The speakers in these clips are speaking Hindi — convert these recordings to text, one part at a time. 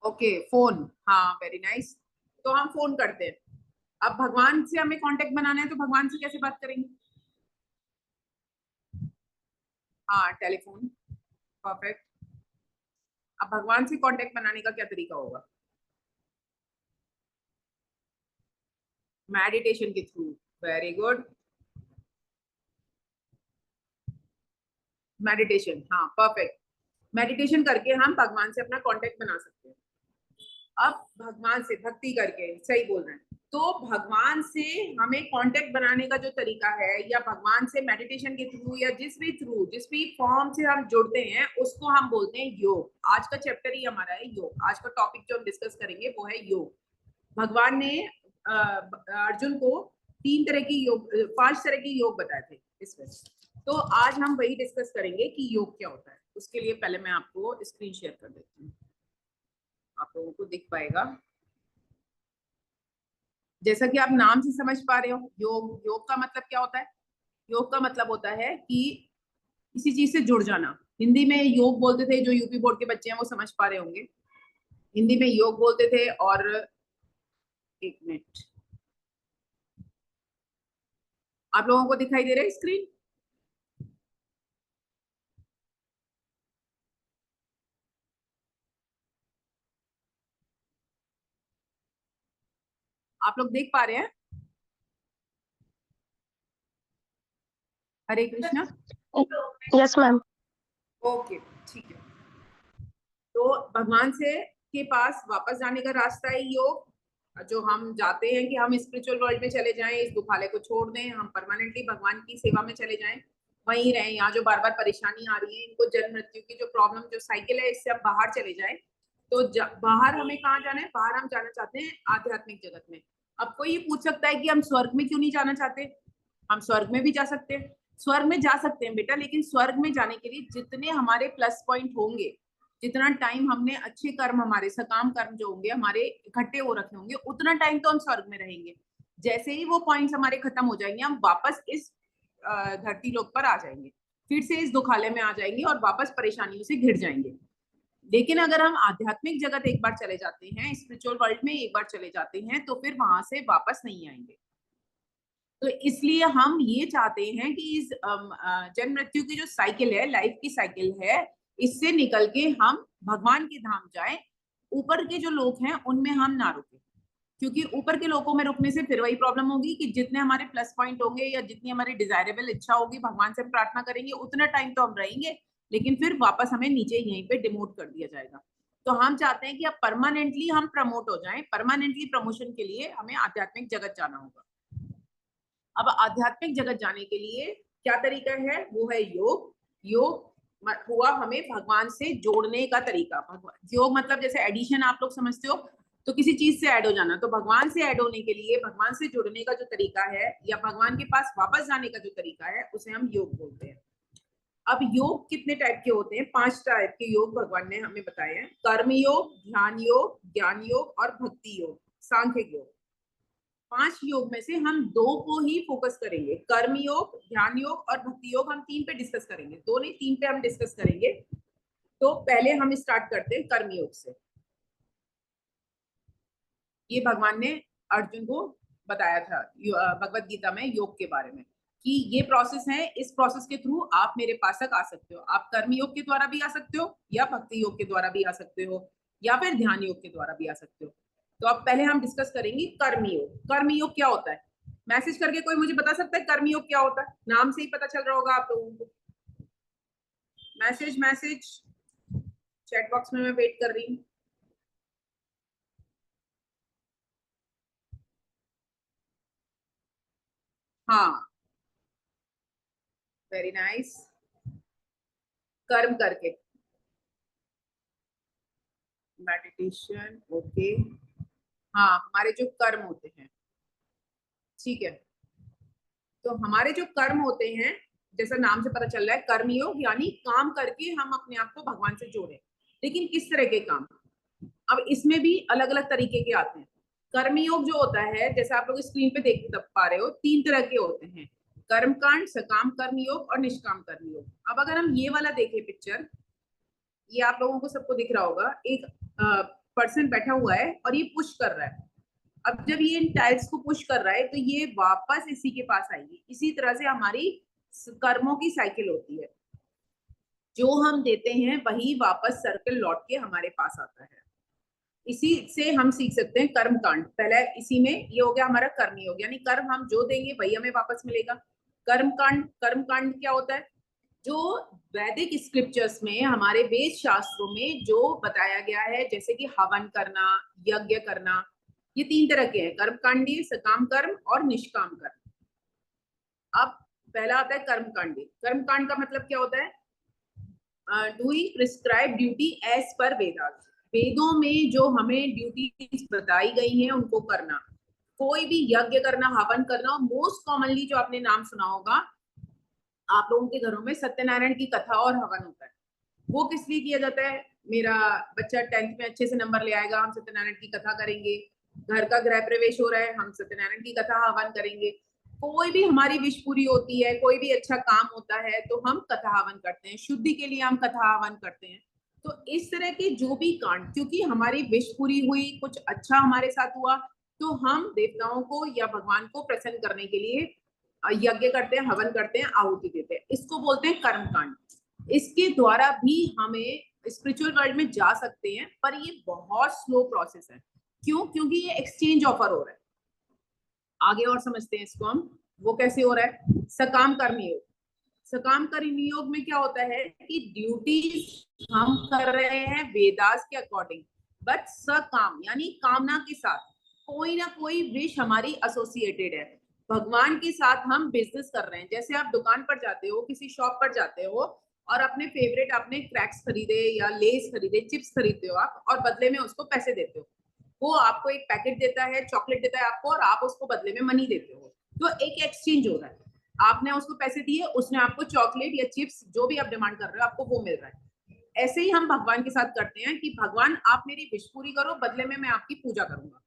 ओके फोन, हाँ वेरी नाइस। तो हम फोन करते हैं। अब भगवान से हमें कांटेक्ट बनाना है तो भगवान से कैसे बात करेंगे? हाँ टेलीफोन, परफेक्ट। अब भगवान से कांटेक्ट बनाने का क्या तरीका होगा? मेडिटेशन के थ्रू। Very good. मेडिटेशन, हाँ परफेक्ट। मेडिटेशन करके हम भगवान से अपना कांटेक्ट बना सकते हैं। अब भगवान से भक्ति करके, सही बोल रहे हैं। तो भगवान से हमें कांटेक्ट बनाने का जो तरीका है, या भगवान से मेडिटेशन के थ्रू या जिस भी फॉर्म से हम जुड़ते हैं, उसको हम बोलते हैं योग। आज का चैप्टर ही हमारा है योग। आज का टॉपिक जो हम डिस्कस करेंगे वो है योग। भगवान ने अर्जुन को 5 तरह की योग बताए थे इसमें। तो आज हम वही डिस्कस करेंगे कि योग क्या होता है। उसके लिए पहले मैं आपको स्क्रीन शेयर कर देती हूँ, आप लोगों को दिख पाएगा। जैसा कि आप नाम से समझ पा रहे हो, योग, योग का मतलब क्या होता है? योग का मतलब होता है कि किसी चीज से जुड़ जाना। हिंदी में योग बोलते थे, जो यूपी बोर्ड के बच्चे हैं वो समझ पा रहे होंगे। हिंदी में योग बोलते थे। और एक मिनट, आप लोगों को दिखाई दे रहा है स्क्रीन? आप लोग देख पा रहे हैं? Hare Krishna. Yes ma'am. Okay, ठीक है। तो भगवान से के पास वापस जाने का रास्ता है योग। जो हम जाते हैं कि हम स्पिरिचुअल वर्ल्ड में चले जाएं, इस दुखाले को छोड़ दें, हम परमानेंटली भगवान की सेवा में चले जाएं, वहीं रहें। यहाँ जो बार बार परेशानी आ रही है, इनको जन्म मृत्यु की जो प्रॉब्लम, जो साइकिल है, इससे हम बाहर चले जाएं। तो बाहर हमें कहाँ जाना है? बाहर हम जाना चाहते हैं आध्यात्मिक जगत में। अब कोई ये पूछ सकता है कि हम स्वर्ग में क्यों नहीं जाना चाहते? हम स्वर्ग में भी जा सकते हैं। स्वर्ग में जा सकते हैं बेटा, लेकिन स्वर्ग में जाने के लिए जितने हमारे प्लस पॉइंट होंगे, जितना टाइम हमने अच्छे कर्म, हमारे सकाम कर्म जो होंगे हमारे इकट्ठे हो रखे होंगे, उतना टाइम तो हम स्वर्ग में रहेंगे। जैसे ही वो पॉइंट्स हमारे खत्म हो जाएंगे, हम वापस इस धरती लोक पर आ जाएंगे, फिर से इस दुखालय में आ जाएंगे और वापस परेशानियों से घिर जाएंगे। लेकिन अगर हम आध्यात्मिक जगत एक बार चले जाते हैं, स्पिरिचुअल वर्ल्ड में एक बार चले जाते हैं, तो फिर वहां से वापस नहीं आएंगे। तो इसलिए हम ये चाहते हैं कि इस जन्म मृत्यु की जो साइकिल है, लाइफ की साइकिल है, इससे निकल के हम भगवान के धाम जाएं। ऊपर के जो लोग हैं उनमें हम ना रुके, क्योंकि ऊपर के लोगों में रुकने से फिर वही प्रॉब्लम होगी कि जितने हमारे प्लस पॉइंट होंगे या जितनी हमारी डिजायरेबल इच्छा होगी, भगवान से प्रार्थना करेंगे, उतना टाइम तो हम रहेंगे, लेकिन फिर वापस हमें नीचे यहीं पे डिमोट कर दिया जाएगा। तो हम चाहते हैं कि अब परमानेंटली हम प्रमोट हो जाएं। परमानेंटली प्रमोशन के लिए हमें आध्यात्मिक जगत जाना होगा। अब आध्यात्मिक जगत जाने के लिए क्या तरीका है? वो है योग। योग हुआ हमें भगवान से जोड़ने का तरीका। योग मतलब जैसे एडिशन आप लोग समझते हो, तो किसी चीज से ऐड हो जाना। तो भगवान से ऐड होने के लिए, भगवान से जुड़ने का जो तरीका है, या भगवान के पास वापस जाने का जो तरीका है, उसे हम योग बोलते हैं। अब योग कितने टाइप के होते हैं? 5 टाइप के योग भगवान ने हमें बताए हैं। कर्म योग, ध्यान योग, ज्ञान योग और भक्ति योग, सांख्य योग। 5 योग में से हम 2 को ही फोकस करेंगे। कर्म योग, ध्यान योग और भक्ति योग, हम 3 पे डिस्कस करेंगे। 2 नहीं, 3 पे हम डिस्कस करेंगे। तो पहले हम स्टार्ट करते हैं कर्म योग से। ये भगवान ने अर्जुन को बताया था भगवत गीता में योग के बारे में, कि ये प्रोसेस है, इस प्रोसेस के थ्रू आप मेरे पास तक आ सकते हो। आप कर्म योग के द्वारा भी आ सकते हो, या भक्ति योग के द्वारा भी आ सकते हो, या फिर ध्यान योग के द्वारा भी आ सकते हो। तो अब पहले हम डिस्कस करेंगे कर्म योग। कर्म योग क्या होता है? मैसेज करके कोई मुझे बता सकता है कर्म योग क्या होता है? नाम से ही पता चल रहा होगा आप लोगों को। मैसेज मैसेज, चैट बॉक्स में मैं वेट कर रही हूँ। हाँ, वेरी नाइस। कर्म करके, मेडिटेशन, ओके। हाँ, हमारे जो कर्म होते हैं, ठीक है। तो हमारे जो कर्म होते हैं, जैसा नाम से पता चल रहा है, कर्म योग यानी काम करके हम अपने आप को भगवान से जोड़े। लेकिन किस तरह के काम? अब इसमें भी अलग अलग तरीके के आते हैं। कर्मयोग जो होता है, जैसे आप लोग स्क्रीन पे देख पा रहे हो, 3 तरह के होते हैं। कर्मकांड, सकाम कर्मयोग और निष्काम कर्मयोग। अब अगर हम ये वाला देखें पिक्चर, ये आप लोगों को सबको दिख रहा होगा। एक पर्सन बैठा हुआ है और ये पुश कर रहा है। अब जब ये इन टाइल्स को पुश कर रहा है तो ये वापस इसी के पास आएगी। इसी तरह से हमारी कर्मों की साइकिल होती है, जो हम देते हैं वही वापस सर्कल लौट के हमारे पास आता है। इसी से हम सीख सकते हैं कर्म कांड। पहले इसी में ये हो गया हमारा कर्म योग, यानी कर्म हम जो देंगे वही हमें वापस मिलेगा। कर्म कांड क्या होता है? जो वैदिक स्क्रिप्चर्स में, हमारे वेद शास्त्रों में जो बताया गया है, जैसे कि हवन करना, यज्ञ करना, ये 3 तरह के हैं, कर्म कांडी, सकाम कर्म और निष्काम कर्म। अब पहला आता है कर्म कांडी। कर्म कांड का मतलब क्या होता है? Doing prescribe duty as per Vedas. वेदों में जो हमें ड्यूटीज बताई गई हैं उनको करना। कोई भी यज्ञ करना, हवन करना, और मोस्ट कॉमनली जो आपने नाम सुना होगा, आप लोगों के घरों में सत्यनारायण की कथा और हवन होता है। वो किस लिए किया जाता है? मेरा बच्चा 10th में अच्छे से नंबर ले आएगा, हम सत्यनारायण की कथा करेंगे। घर का गृह प्रवेश हो रहा है, हम सत्यनारायण की कथा हवन करेंगे। कोई भी हमारी विश पूरी होती है, कोई भी अच्छा काम होता है तो हम कथा हवन करते हैं, शुद्धि के लिए हम कथा हवन करते हैं। तो इस तरह के जो भी कांड, क्योंकि हमारी विश पूरी हुई, कुछ अच्छा हमारे साथ हुआ, तो हम देवताओं को या भगवान को प्रसन्न करने के लिए यज्ञ करते हैं, हवन करते हैं, आहुति देते हैं। इसको बोलते हैं कर्म कांड। इसके द्वारा भी हमें स्पिरिचुअल वर्ल्ड में जा सकते हैं, पर ये बहुत स्लो प्रोसेस है। क्यों? क्योंकि ये एक्सचेंज ऑफर हो रहा है। आगे और समझते हैं इसको हम, वो कैसे हो रहा है। सकाम कर्म योग। सकाम कर्म योग में क्या होता है कि ड्यूटीज हम कर रहे हैं वेदास के अकॉर्डिंग, बट सकाम यानी कामना के साथ। कोई ना कोई विश हमारी एसोसिएटेड है भगवान के साथ। हम बिजनेस कर रहे हैं, जैसे आप दुकान पर जाते हो, किसी शॉप पर जाते हो और अपने फेवरेट, आपने क्रैक्स खरीदे या लेस खरीदे, चिप्स खरीदते हो आप, और बदले में उसको पैसे देते हो। वो आपको एक पैकेट देता है, चॉकलेट देता है आपको, और आप उसको बदले में मनी देते हो। तो एक एक्सचेंज हो रहा है। आपने उसको पैसे दिए, उसने आपको चॉकलेट या चिप्स, जो भी आप डिमांड कर रहे हो, आपको वो मिल रहा है। ऐसे ही हम भगवान के साथ करते हैं कि भगवान आप मेरी विश पूरी करो, बदले में मैं आपकी पूजा करूंगा।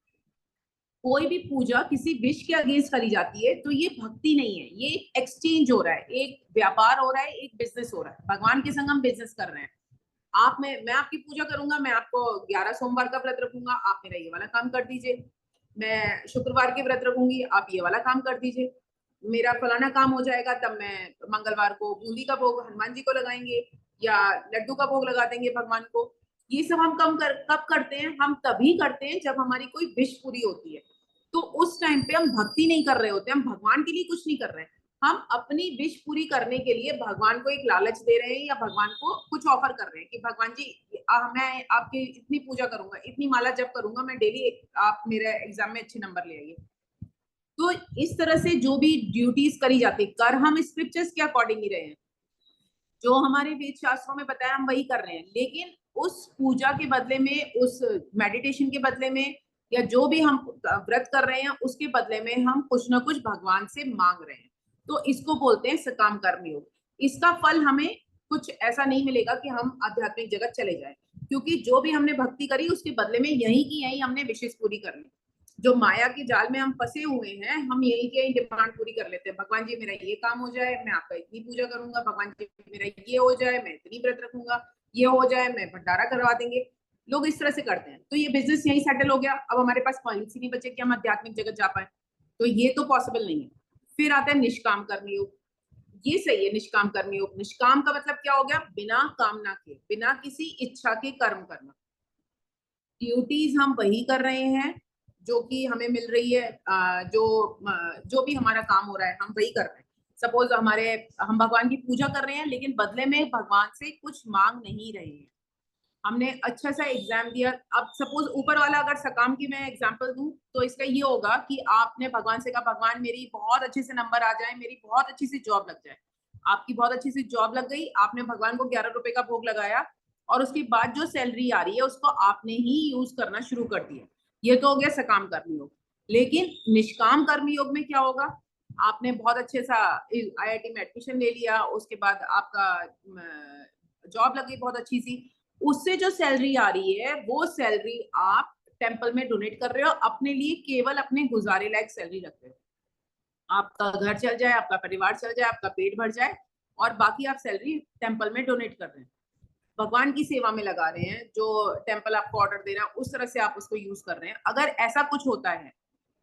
कोई भी पूजा किसी विश के अगेंस्ट करी जाती है तो ये भक्ति नहीं है, ये एक एक्सचेंज हो रहा है, एक व्यापार हो रहा है, एक बिजनेस हो रहा है। भगवान के संग हम बिजनेस कर रहे हैं। आप मैं आपकी पूजा करूंगा, मैं आपको 11 सोमवार का व्रत रखूंगा, आप मेरा ये वाला काम कर दीजिए। मैं शुक्रवार के व्रत रखूंगी, आप ये वाला काम कर दीजिए। मेरा फलाना काम हो जाएगा, तब मैं मंगलवार को बूंदी का भोग हनुमान जी को लगाएंगे, या लड्डू का भोग लगा देंगे भगवान को। ये सब हम कब करते हैं? हम तभी करते हैं जब हमारी कोई विश पूरी होती है। तो उस टाइम पे हम भक्ति नहीं कर रहे होते, हम भगवान के लिए कुछ नहीं कर रहे हैं, हम अपनी विश पूरी करने के लिए भगवान को एक लालच दे रहे हैं, या भगवान को कुछ ऑफर कर रहे हैं कि भगवान जी मैं आपकी इतनी पूजा करूंगा, इतनी माला जप करूंगा, मैं डेली, आप मेरे एग्जाम में अच्छे नंबर ले आइए। तो इस तरह से जो भी ड्यूटीज करी जाती, कर हम स्क्रिप्चर्स के अकॉर्डिंग ही रहे हैं, जो हमारे वेद शास्त्रों में बताया हम वही कर रहे हैं। लेकिन उस पूजा के बदले में, उस मेडिटेशन के बदले में, या जो भी हम व्रत कर रहे हैं उसके बदले में हम कुछ ना कुछ भगवान से मांग रहे हैं। तो इसको बोलते हैं सकाम कर्म योग। इसका फल हमें कुछ ऐसा नहीं मिलेगा कि हम आध्यात्मिक जगत चले जाएं, क्योंकि जो भी हमने भक्ति करी उसके बदले में यही की यही हमने विशेष पूरी करनी। जो माया के जाल में हम फंसे हुए हैं, हम यही की यही डिमांड पूरी कर लेते हैं। भगवान जी मेरा ये काम हो जाए, मैं आपका इतनी पूजा करूंगा। भगवान जी मेरा ये हो जाए, मैं इतनी व्रत रखूंगा। ये हो जाए, मैं भंडारा करवा देंगे। लोग इस तरह से करते हैं, तो ये बिजनेस यही सेटल हो गया। अब हमारे पास पॉइंट्स ही नहीं बचे कि हम आध्यात्मिक जगत जा पाए, तो ये तो पॉसिबल नहीं है। फिर आता है निष्काम कर्मयोग। ये सही है, निष्काम कर्मयोग। निष्काम का मतलब क्या हो गया? बिना कामना के, बिना किसी इच्छा के कर्म करना। ड्यूटीज हम वही कर रहे हैं जो कि हमें मिल रही है, जो भी हमारा काम हो रहा है हम वही कर रहे हैं। सपोज हम भगवान की पूजा कर रहे हैं, लेकिन बदले में भगवान से कुछ मांग नहीं रहे हैं। हमने अच्छा सा एग्जाम दिया। अब सपोज ऊपर वाला अगर सकाम की मैं एग्जांपल दूं, तो इसका ये होगा कि आपने भगवान से कहा, भगवान मेरी बहुत अच्छे से नंबर आ जाए, मेरी बहुत अच्छी सी जॉब लग जाए। आपकी बहुत अच्छी सी जॉब लग गई, आपने भगवान को 11 रुपए का भोग लगाया, और उसके बाद जो सैलरी आ रही है उसको आपने ही यूज करना शुरू कर दिया। ये तो हो गया सकाम कर्मयोग। लेकिन निष्काम कर्मयोग में क्या होगा? आपने बहुत अच्छे सा IIT में एडमिशन ले लिया, उसके बाद आपका जॉब लग गई बहुत अच्छी सी, उससे जो सैलरी आ रही है वो सैलरी आप टेम्पल में डोनेट कर रहे हो, अपने लिए केवल अपने गुजारे लायक सैलरी रख रहे हो। आपका घर चल जाए, आपका परिवार चल जाए, आपका पेट भर जाए, और बाकी आप सैलरी टेम्पल में डोनेट कर रहे हैं। भगवान की सेवा में लगा रहे हैं, जो टेम्पल आपको ऑर्डर दे रहा है उस तरह से आप उसको यूज कर रहे हैं, अगर ऐसा कुछ होता है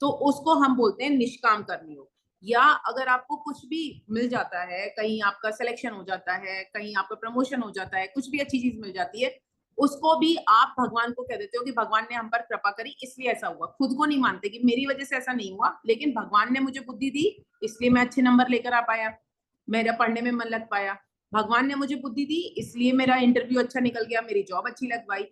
तो उसको हम बोलते हैं निष्काम कर्मयोग। या अगर आपको कुछ भी मिल जाता है, कहीं आपका सिलेक्शन हो जाता है, कहीं आपका प्रमोशन हो जाता है, कुछ भी अच्छी चीज मिल जाती है, उसको भी आप भगवान को कह देते हो कि भगवान ने हम पर कृपा करी इसलिए ऐसा हुआ। खुद को नहीं मानते कि मेरी वजह से ऐसा नहीं हुआ, लेकिन भगवान ने मुझे बुद्धि दी इसलिए मैं अच्छे नंबर लेकर आ पाया, मेरा पढ़ने में मन लग पाया। भगवान ने मुझे बुद्धि दी इसलिए मेरा इंटरव्यू अच्छा निकल गया, मेरी जॉब अच्छी लगवाई।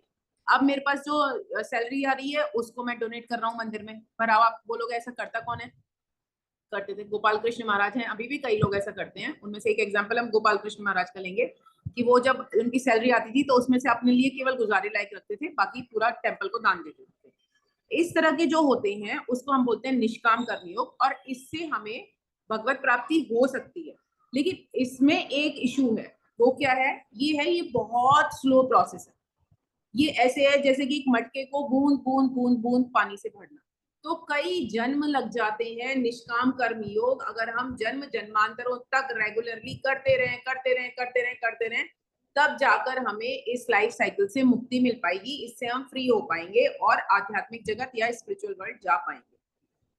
अब मेरे पास जो सैलरी आ रही है उसको मैं डोनेट कर रहा हूँ मंदिर में। पर अब आप बोलोगे ऐसा करता कौन है? करते थे गोपाल कृष्ण महाराज हैं, अभी भी कई लोग ऐसा करते हैं। उनमें से एक एग्जाम्पल हम गोपाल कृष्ण महाराज का लेंगे कि वो जब उनकी सैलरी आती थी तो उसमें से अपने लिए केवल गुजारे लायक रखते थे, बाकी पूरा टेम्पल को दान देते थे। इस तरह के जो होते हैं उसको हम बोलते हैं निष्काम कर्मयोग, और इससे हमें भगवत प्राप्ति हो सकती है। लेकिन इसमें एक इशू है, वो क्या है? ये बहुत स्लो प्रोसेस है। ये ऐसे है जैसे कि एक मटके को बूंद बूंद बूंद बूंद पानी से भरना। तो कई जन्म लग जाते हैं निष्काम कर्म योग, अगर हम जन्म जन्मांतरों तक रेगुलरली करते रहें करते रहें करते रहें करते रहें, तब जाकर हमें इस लाइफ साइकिल से मुक्ति मिल पाएगी, इससे हम फ्री हो पाएंगे और आध्यात्मिक जगत या स्पिरिचुअल वर्ल्ड जा पाएंगे।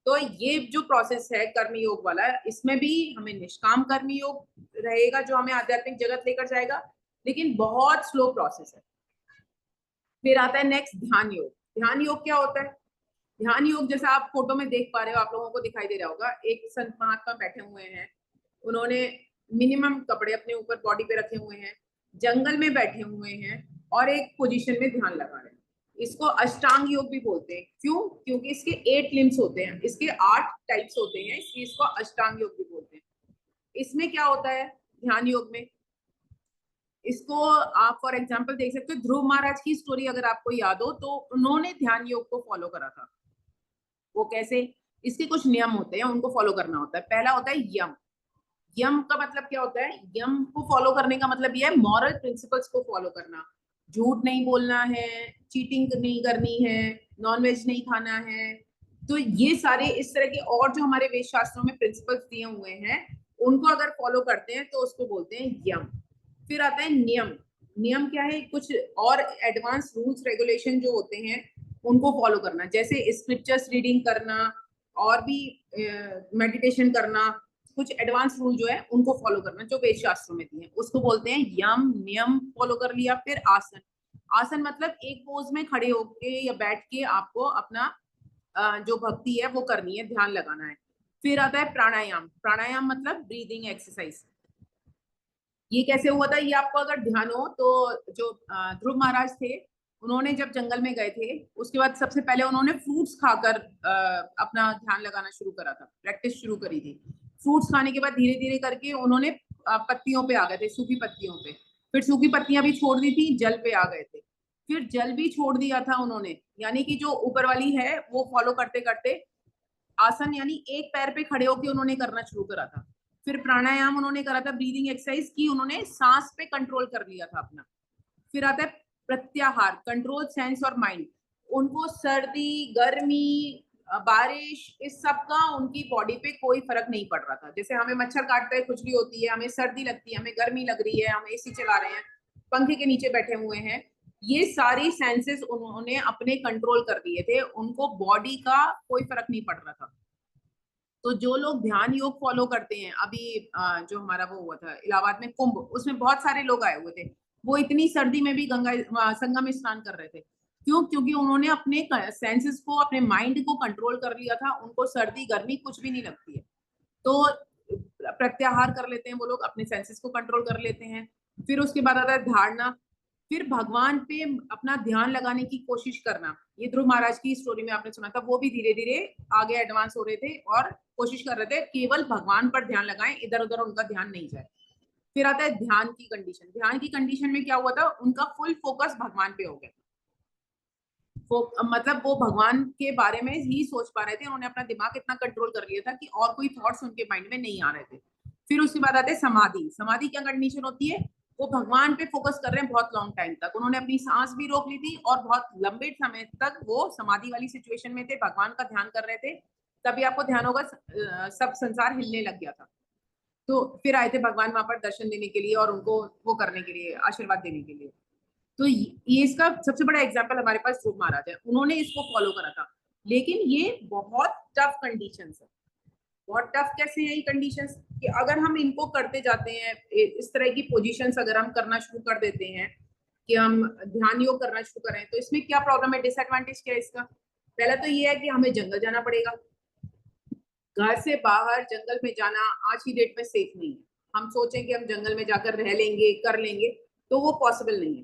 तो ये जो प्रोसेस है कर्मयोग वाला, इसमें भी हमें निष्काम कर्मयोग रहेगा जो हमें आध्यात्मिक जगत लेकर जाएगा, लेकिन बहुत स्लो प्रोसेस है। फिर आता है नेक्स्ट ध्यान योग। ध्यान योग क्या होता है? ध्यान योग जैसा आप फोटो में देख पा रहे हो, आप लोगों को दिखाई दे रहा होगा, एक संत महात्मा बैठे हुए हैं, उन्होंने मिनिमम कपड़े अपने ऊपर बॉडी पे रखे हुए हैं, जंगल में बैठे हुए हैं और एक पोजीशन में ध्यान लगा रहे हैं। इसको अष्टांग योग भी बोलते हैं। क्यों? क्योंकि इसके 8 लिम्स होते हैं, इसके 8 टाइप्स होते हैं, इसलिए इसको अष्टांग योग भी बोलते हैं। इसमें क्या होता है ध्यान योग में? इसको आप फॉर एग्जाम्पल देख सकते हो, ध्रुव महाराज की स्टोरी अगर आपको याद हो तो उन्होंने ध्यान योग को फॉलो करा था। वो कैसे? इसके कुछ नियम होते हैं, उनको फॉलो करना होता है। पहला होता है यम। यम का मतलब क्या होता है? यम को फॉलो करने का मतलब यह है मॉरल प्रिंसिपल्स को फॉलो करना। झूठ नहीं बोलना है, चीटिंग नहीं करनी है, नॉनवेज नहीं खाना है। तो ये सारे इस तरह के और जो हमारे वेद शास्त्रों में प्रिंसिपल्स दिए हुए हैं, उनको अगर फॉलो करते हैं तो उसको बोलते हैं यम। फिर आता है नियम। नियम क्या है? कुछ और एडवांस रूल्स रेगुलेशन जो होते हैं उनको फॉलो करना, जैसे स्क्रिप्चर्स रीडिंग करना और भी मेडिटेशन करना। कुछ एडवांस रूल जो है उनको फॉलो करना जो वेद शास्त्रों में दिए हैं, उसको बोलते हैं यम नियम। फॉलो कर लिया। फिर आसन। आसन मतलब एक पोज में खड़े होके या बैठ के आपको अपना जो भक्ति है वो करनी है, ध्यान लगाना है। फिर आता है प्राणायाम। प्राणायाम मतलब ब्रीदिंग एक्सरसाइज। ये कैसे हुआ था? ये आपको अगर ध्यान हो तो जो ध्रुव महाराज थे, उन्होंने जब जंगल में गए थे उसके बाद सबसे पहले उन्होंने फ्रूट्स खाकर अपना ध्यान लगाना शुरू करा था, प्रैक्टिस शुरू करी थी। फ्रूट्स खाने के बाद धीरे धीरे करके उन्होंने पत्तियों पे आ गए थे, सूखी पत्तियों पे। फिर सूखी पत्तियां भी छोड़ दी थी, जल पे आ गए थे। फिर जल भी छोड़ दिया था उन्होंने, यानी कि जो ऊपर वाली है वो फॉलो करते करते आसन यानी एक पैर पे खड़े होकर उन्होंने करना शुरू करा था। फिर प्राणायाम उन्होंने करा था, ब्रीदिंग एक्सरसाइज की, उन्होंने सांस पे कंट्रोल कर लिया था अपना। फिर आता है प्रत्याहार, कंट्रोल सेंस और माइंड। उनको सर्दी गर्मी बारिश इस सब का उनकी बॉडी पे कोई फर्क नहीं पड़ रहा था। जैसे हमें मच्छर काटता है, खुजली होती है, हमें सर्दी लगती है, हमें गर्मी लग रही है, हम एसी चला रहे हैं, पंखे के नीचे बैठे हुए हैं, ये सारी सेंसेस उन्होंने अपने कंट्रोल कर दिए थे, उनको बॉडी का कोई फर्क नहीं पड़ रहा था। तो जो लोग ध्यान योग फॉलो करते हैं, अभी जो हमारा वो हुआ था इलाहाबाद में कुंभ, उसमें बहुत सारे लोग आए हुए थे, वो इतनी सर्दी में भी गंगा संगम में स्नान कर रहे थे। क्यों? क्योंकि उन्होंने अपने सेंसेस को, अपने माइंड को कंट्रोल कर लिया था, उनको सर्दी गर्मी कुछ भी नहीं लगती है। तो प्रत्याहार कर लेते हैं वो लोग, अपने सेंसेस को कंट्रोल कर लेते हैं। फिर उसके बाद आता है धारणा। फिर भगवान पे अपना ध्यान लगाने की कोशिश करना। ये ध्रुव महाराज की स्टोरी में आपने सुना था, वो भी धीरे धीरे आगे एडवांस हो रहे थे और कोशिश कर रहे थे केवल भगवान पर ध्यान लगाएं, इधर उधर उनका ध्यान नहीं जाए। फिर आता है ध्यान की कंडीशन। ध्यान की कंडीशन में क्या हुआ था? उनका फुल फोकस भगवान पे हो गया। मतलब वो भगवान के बारे में ही सोच पा रहे थे, उन्होंने अपना दिमाग इतना कंट्रोल कर लिया था कि और कोई थॉट्स उनके माइंड में नहीं आ रहे थे। फिर उसके बाद आते समाधि। समाधि क्या कंडीशन होती है? वो भगवान पे फोकस कर रहे हैं बहुत लॉन्ग टाइम तक, उन्होंने अपनी सांस भी रोक ली थी और बहुत लंबे समय तक वो समाधि वाली सिचुएशन में थे, भगवान का ध्यान कर रहे थे। तभी आपको ध्यान होगा सब संसार हिलने लग गया था। तो फिर आए थे भगवान वहां पर दर्शन देने के लिए और उनको वो करने के लिए, आशीर्वाद देने के लिए। तो ये इसका सबसे बड़ा एग्जाम्पल हमारे पास ध्रुव महाराज है, उन्होंने इसको फॉलो करा था। लेकिन ये बहुत टफ कंडीशंस है। बहुत टफ कैसे है ये कंडीशंस कि अगर हम इनको करते जाते हैं, इस तरह की पोजीशंस अगर हम करना शुरू कर देते हैं कि हम ध्यान योग करना शुरू करें, तो इसमें क्या प्रॉब्लम है, डिसएडवांटेज क्या है इसका? पहला तो ये है कि हमें जंगल जाना पड़ेगा। घर से बाहर जंगल में जाना आज की डेट में सेफ नहीं है। हम सोचें कि हम जंगल में जाकर रह लेंगे, कर लेंगे, तो वो पॉसिबल नहीं है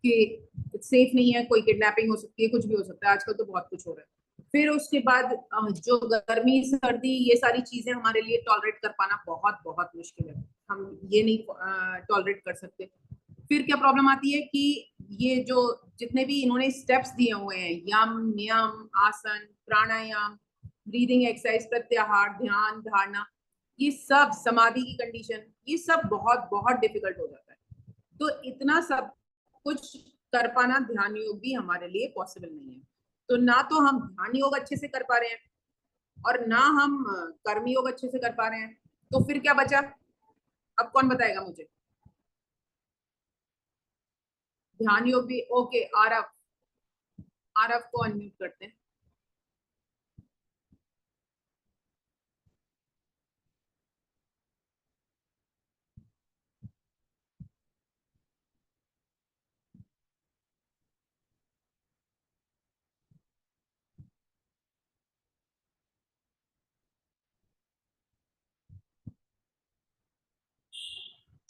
कि सेफ नहीं है। कोई किडनैपिंग हो सकती है, कुछ भी हो सकता है, आजकल तो बहुत कुछ हो रहा है। फिर उसके बाद जो गर्मी सर्दी ये सारी चीजें हमारे लिए टॉलरेट कर पाना बहुत बहुत मुश्किल है, हम ये नहीं टॉलरेट कर सकते। फिर क्या प्रॉब्लम आती है कि ये जो जितने भी इन्होंने स्टेप्स दिए हुए हैं, यम नियम आसन प्राणायाम ब्रीदिंग एक्सरसाइज प्रत्याहार ध्यान धारणा, ये सब समाधि की कंडीशन, ये सब बहुत बहुत डिफिकल्ट हो जाता है। तो इतना सब कुछ कर पाना ध्यान योग भी हमारे लिए पॉसिबल नहीं है। तो ना तो हम ध्यान योग अच्छे से कर पा रहे हैं और ना हम कर्म योग अच्छे से कर पा रहे हैं, तो फिर क्या बचा? अब कौन बताएगा मुझे? ध्यान योग भी ओके। आरव, आरव को अनम्यूट करते हैं।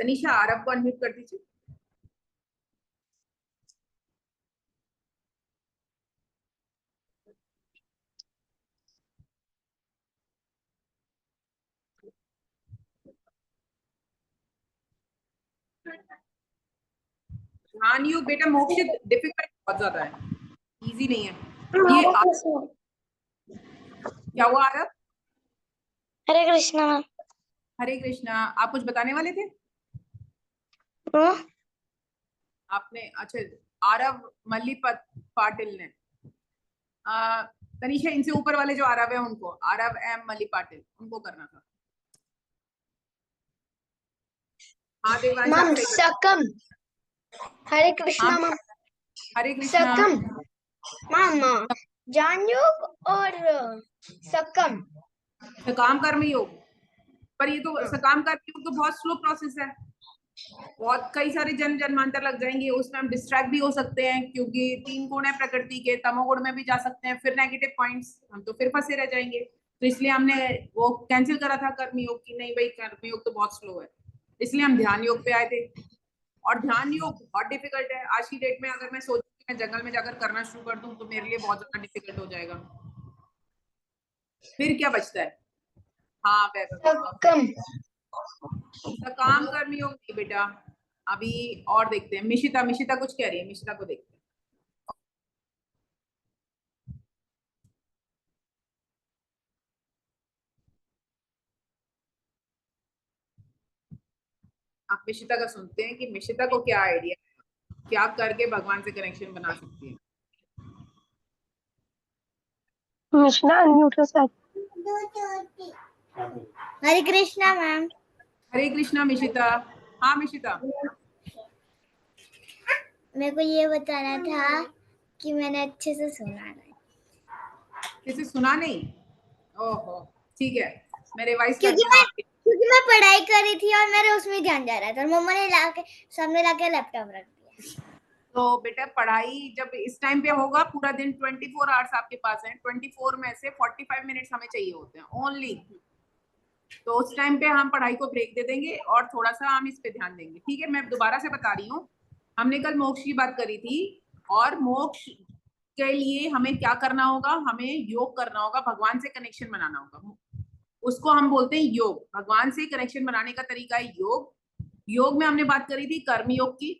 तनिषा, आरव को अनम्यूट कर दीजिए। ध्यान योग बेटा मोक्षित डिफिकल्ट बहुत ज्यादा है, इजी नहीं है ये। क्या हुआ आरव? हरे कृष्णा मैम। हरे कृष्णा। आप कुछ बताने वाले थे आपने? अच्छा, आरव मल्ली पाटिल ने तनिषा, इनसे ऊपर वाले जो आरव है उनको, आरव एम मल्ली पाटिल, उनको करना था। हाँ देवांश, आप मैम सही बता। सकम। हरे कृष्णा हाँ मैम। हरे कृष्णा। सकम मैम, ज्ञान योग और सकम। सकाम कर्म योग, पर ये तो सकाम कर्म योग तो बहुत स्लो प्रोसेस है, बहुत कई सारे जन्म जन्मांतर लग जाएंगे, उसमें हम डिस्ट्रैक्ट भी हो सकते हैं क्योंकि 3 गुण है प्रकृति के, तमोगुण में भी जा सकते हैं, फिर नेगेटिव पॉइंट्स, हम तो फिर फंसे रह जाएंगे। तो इसलिए हमने वो कैंसिल करा था कर्म योग की, नहीं भाई कर्म योग तो बहुत स्लो है, इसलिए हम ध्यान योग पे आए थे। और ध्यान योग बहुत डिफिकल्ट है आज की डेट में। अगर मैं सोचूं कि मैं जंगल में जाकर करना शुरू कर दूं तो मेरे लिए बहुत ज्यादा डिफिकल्ट हो जाएगा। फिर क्या बचता है? हाँ सकम। सकाम कर्म योग नहीं बेटा, अभी और देखते हैं। मिशिता, मिशिता कुछ कह रही है, मिशिता को देखते हैं। आप मिशिता का सुनते हैं कि मिशिता को क्या आइडिया है, क्या करके भगवान से कनेक्शन बना सकती है। मिशना अनम्यूट हो सर। हरे कृष्णा मैम। हरे कृष्णा मिशिता। हाँ मिशिता। मेरे को ये बताना था कि मैंने अच्छे से सुना नहीं, किसी सुना नहीं? ओहो, ठीक है, मैं रिवाइज क्योंकि करती हूँ आपके। मैं पढ़ाई कर रही थी और मेरे उसमें ध्यान जा रहा था और मम्मा ने लाके सामने लाके लैपटॉप रख दिया। तो बेटा पढ़ाई जब इस टाइम पे होगा, पूरा दिन 24 आवर्स आपके पास है, 24 में से 45 मिनट्स हमें चाहिए होते हैं ओनली। तो उस टाइम पे हम पढ़ाई को ब्रेक दे देंगे और थोड़ा सा हम इस पे ध्यान देंगे, ठीक है? मैं दोबारा से बता रही हूँ, हमने कल मोक्ष की बात करी थी, और मोक्ष के लिए हमें क्या करना होगा? हमें योग करना होगा, भगवान से कनेक्शन बनाना होगा, उसको हम बोलते हैं योग। भगवान से कनेक्शन बनाने का तरीका है योग। योग में हमने बात करी थी कर्म योग की,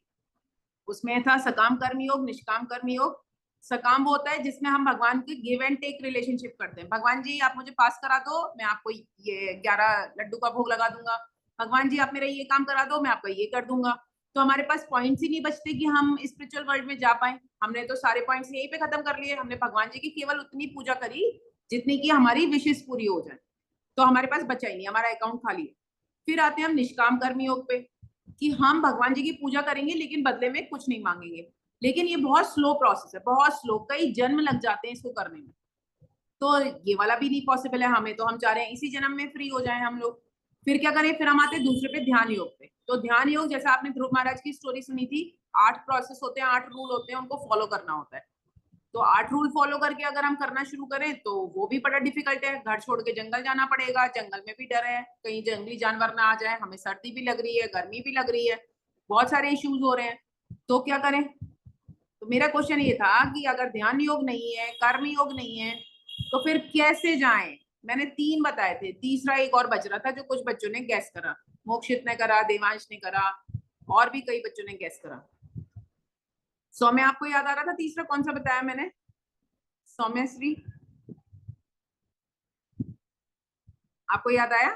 उसमें था सकाम कर्म योग, निष्काम कर्म योग। सकाम वो होता है जिसमें हम भगवान के गिव एंड टेक रिलेशनशिप करते हैं। भगवान जी आप मुझे पास करा दो, मैं आपको ये 11 लड्डू का भोग लगा दूंगा। भगवान जी आप मेरा ये काम करा दो, मैं आपका ये कर दूंगा। तो हमारे पास पॉइंट्स ही नहीं बचते कि हम स्पिरिचुअल वर्ल्ड में जा पाए। हमने तो सारे पॉइंट्स यहीं पे खत्म कर लिए, हमने भगवान जी की केवल उतनी पूजा करी जितनी की हमारी विशेष पूरी हो जाए, तो हमारे पास बचा ही नहीं, हमारा अकाउंट खाली है। फिर आते हैं हम निष्काम कर्म योग पे। कि हम भगवान जी की पूजा करेंगे लेकिन बदले में कुछ नहीं मांगेंगे। लेकिन ये बहुत स्लो प्रोसेस है, बहुत स्लो, कई जन्म लग जाते हैं इसको करने में। तो ये वाला भी नहीं पॉसिबल है हमें, तो हम चाह रहे हैं इसी जन्म में फ्री हो जाएं हम लोग। फिर क्या करें, फिर हम आते हैं दूसरे पे, ध्यान योग पे। तो ध्यान योग, जैसा आपने ध्रुव महाराज की स्टोरी सुनी थी, 8 प्रोसेस होते हैं, 8 रूल होते हैं, उनको फॉलो करना होता है। तो 8 रूल फॉलो करके अगर हम करना शुरू करें तो वो भी बड़ा डिफिकल्ट है। घर छोड़ के जंगल जाना पड़ेगा, जंगल में भी डर है कहीं जंगली जानवर ना आ जाए, हमें सर्दी भी लग रही है, गर्मी भी लग रही है, बहुत सारे इश्यूज हो रहे हैं। तो क्या करें? तो मेरा क्वेश्चन ये था कि अगर ध्यान योग नहीं है, कर्म योग नहीं है, तो फिर कैसे जाएं? मैंने 3 बताए थे, तीसरा एक और बच रहा था जो कुछ बच्चों ने गैस करा। मोक्षित ने करा, देवांश ने करा, और भी कई बच्चों ने गैस करा। सौम्य, आपको याद आ रहा था तीसरा कौन सा बताया मैंने? सौम्य श्री, आपको याद आया?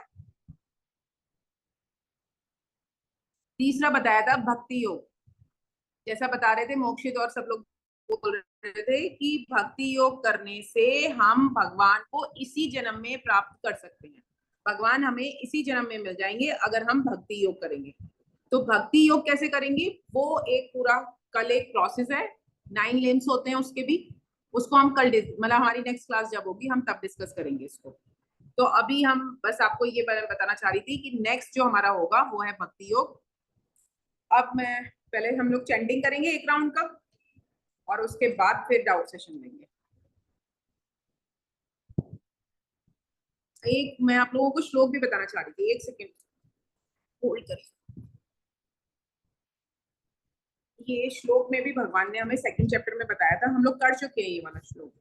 तीसरा बताया था भक्ति योग। जैसा बता रहे थे मोक्षित और सब लोग बोल रहे थे कि भक्ति योग करने से हम भगवान को इसी जन्म में प्राप्त कर सकते हैं, भगवान हमें इसी जन्म में मिल जाएंगे अगर हम भक्ति योग करेंगे। तो भक्ति योग कैसे करेंगे, वो एक पूरा कल एक प्रोसेस है, 9 लिम्स होते हैं उसके भी, उसको हम कल मतलब हमारी नेक्स्ट क्लास जब होगी हम तब डिस्कस करेंगे इसको। तो अभी हम बस आपको ये बताना चाह रही थी कि नेक्स्ट जो हमारा होगा वो है भक्ति योग। अब मैं पहले हम लोग चैंटिंग करेंगे एक राउंड का, और उसके बाद फिर डाउट सेशन लेंगे। एक मैं आप लोगों को श्लोक भी बताना चाह रही थी, एक सेकेंड होल्ड करिए। ये श्लोक में भी भगवान ने हमें सेकंड चैप्टर में बताया था, हम लोग कर चुके हैं ये वाला श्लोक।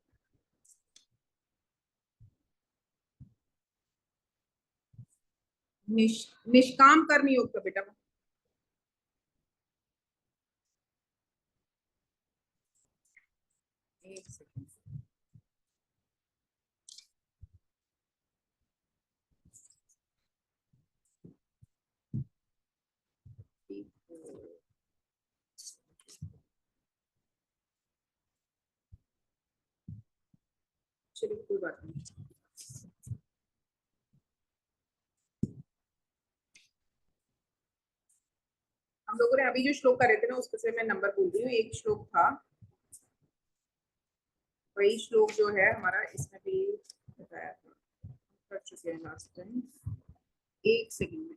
निष्काम कर्म योग का बेटा, एक सेकेंड। चलिए कोई बात नहीं। हम लोगों ने अभी जो श्लोक करे थे ना उसके से मैं नंबर बोल रही हूँ, एक श्लोक था, वही श्लोक जो है हमारा इसमें भी बताया था, कर चुके हैं लास्ट टाइम। एक सेकेंड में।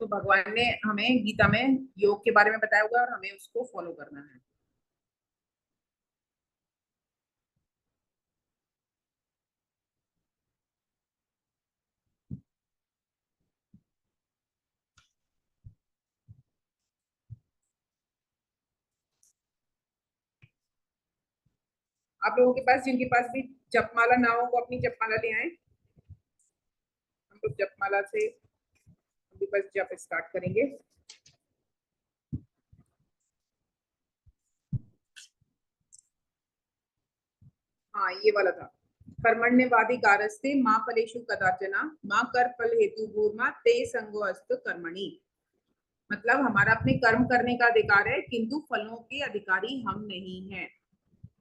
तो भगवान ने हमें गीता में योग के बारे में बताया हुआ है और हमें उसको फॉलो करना है। आप लोगों के पास जिनके पास भी जपमाला ना हो वो अपनी जपमाला ले आए। हम लोग जपमाला से अभी बस जप स्टार्ट करेंगे। हाँ ये वाला था, कर्मण्यवाधिकारस्ते माँ फलेषु कदाचना माँ कर फल हेतु भूर्मा ते संगो अस्तु कर्मणि। मतलब हमारा अपने कर्म करने का अधिकार है किंतु फलों के अधिकारी हम नहीं हैं।